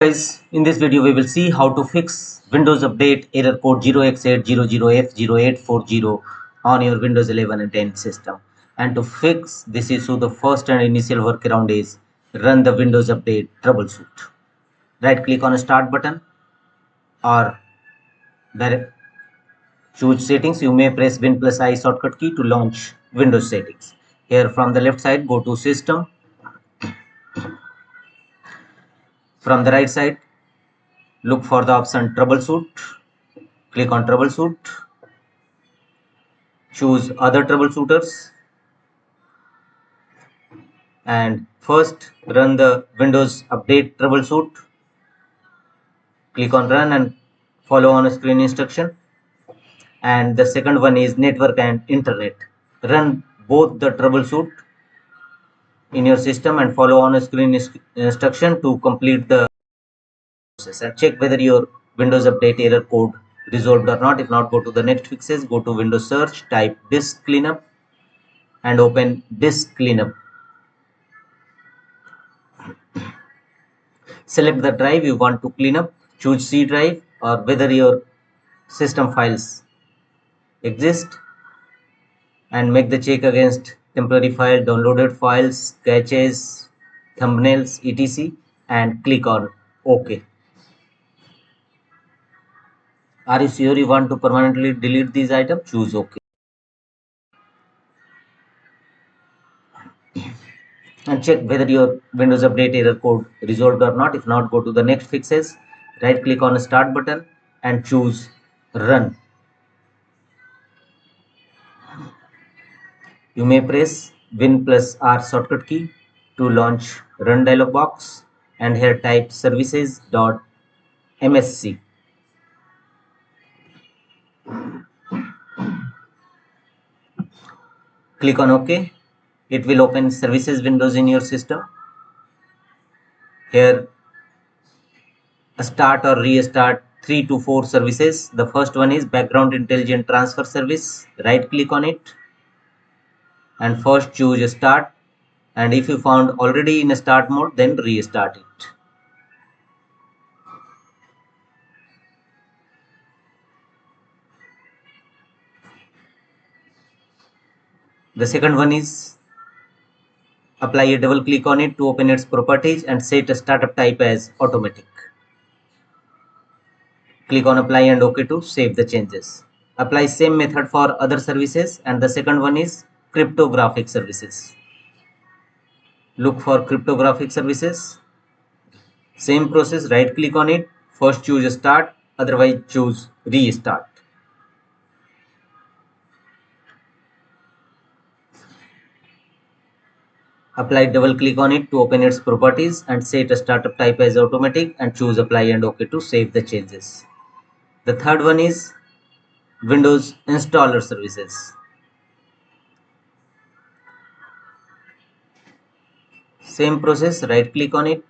Guys, in this video we will see how to fix Windows Update error code 0x800F0840 on your Windows 11 and 10 system. And to fix this issue, the first and initial workaround is run the Windows Update troubleshoot. Right click on Start button or direct choose settings. You may press Win plus I shortcut key to launch Windows settings. Here from the left side, go to System. From the right side, look for the option Troubleshoot. Click on Troubleshoot. Choose Other Troubleshooters. And first run the Windows Update troubleshoot. Click on Run and follow on screen instruction. And the second one is Network and Internet. Run both the troubleshoot in your system and follow on screen instruction to complete the process and check whether your Windows Update error code resolved or not. If not, go to the next fixes, go to Windows search, type disk cleanup and open disk cleanup. Select the drive you want to clean up, choose C drive or whether your system files exist, and make the check against temporary file, downloaded files, caches, thumbnails, etc. and click on OK. Are you sure you want to permanently delete these items? Choose OK. And check whether your Windows Update error code resolved or not. If not, go to the next fixes, right click on the Start button and choose Run. You may press Win plus R shortcut key to launch Run dialog box and here type services.msc. Click on OK. It will open services windows in your system. Here start or restart 3 to 4 services. The first one is background intelligent transfer service. Right click on it and first choose start, and if you found already in start mode, then restart it. The second one is apply a double click on it to open its properties and set a startup type as automatic. Click on apply and OK to save the changes. Apply same method for other services, and the second one is cryptographic services. Look for cryptographic services. Same process, right click on it, first choose start, otherwise choose restart. Apply double click on it to open its properties and set a startup type as automatic and choose apply and OK to save the changes. The third one is Windows installer services. Same process, right click on it,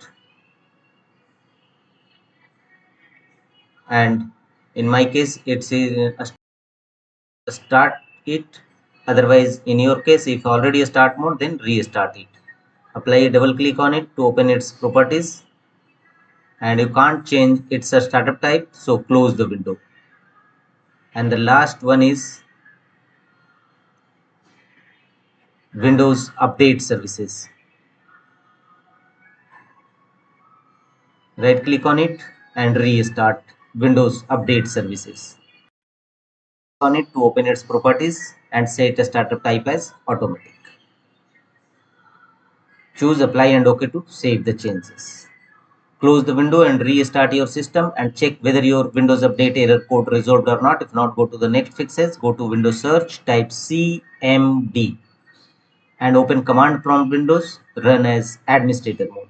and in my case it's start it, otherwise in your case if already a start mode, then restart it. Apply a double click on it to open its properties, and you can't change its a startup type, so close the window. And the last one is Windows update services. Right click on it and restart Windows update services. On it to open its properties and set a startup type as automatic. Choose apply and OK to save the changes. Close the window and restart your system and check whether your Windows Update error code resolved or not. If not, go to the next fixes, go to Windows search, type CMD and open command prompt windows, run as administrator mode.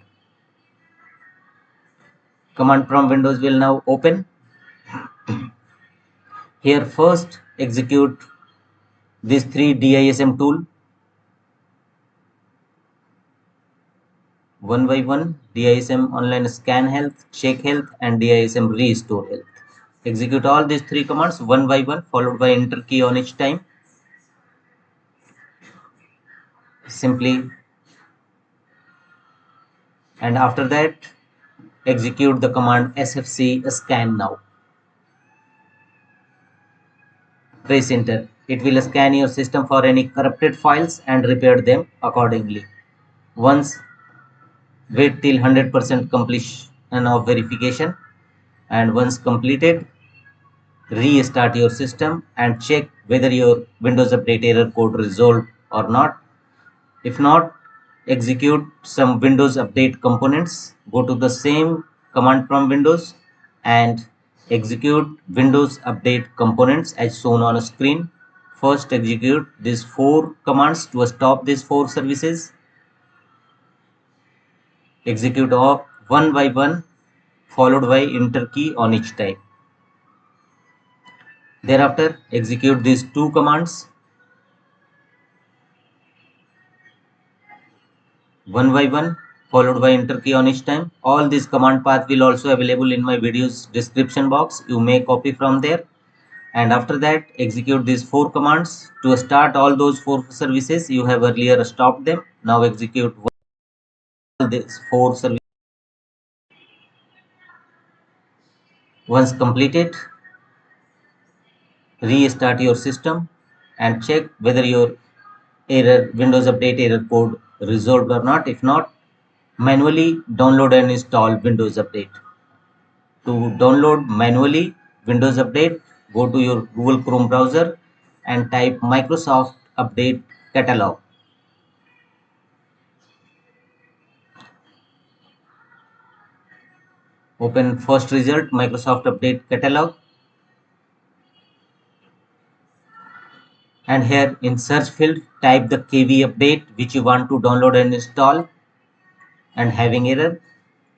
Command prompt windows will now open. Here first execute these 3 DISM tool one by one: DISM online scan health, check health, and DISM restore health. Execute all these 3 commands one by one, followed by enter key on each time. Simply, and after that execute the command sfc scan now. Press enter. It will scan your system for any corrupted files and repair them accordingly. Once wait till 100% completion of verification, and once completed, restart your system and check whether your Windows Update error code resolved or not. If not, execute some Windows Update components. Go to the same command prompt Windows and execute Windows Update components as shown on a screen. First, execute these 4 commands to stop these 4 services. Execute all one by one, followed by enter key on each time. Thereafter, execute these 2 commands one by one, followed by enter key on each time. All these command path will also available in my video's description box. You may copy from there. And after that, execute these 4 commands to start all those 4 services. You have earlier stopped them. Now execute all these 4 services. Once completed, restart your system and check whether your Windows Update error code resolved or not. If not, manually download and install Windows Update. To download manually Windows Update, go to your Google Chrome browser and type Microsoft Update Catalog. Open first result, Microsoft Update Catalog, and here in search field type the KV update which you want to download and install, and having error,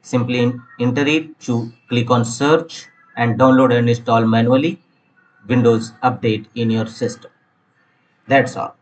simply enter it, to click on search and download and install manually Windows Update in your system. That's all.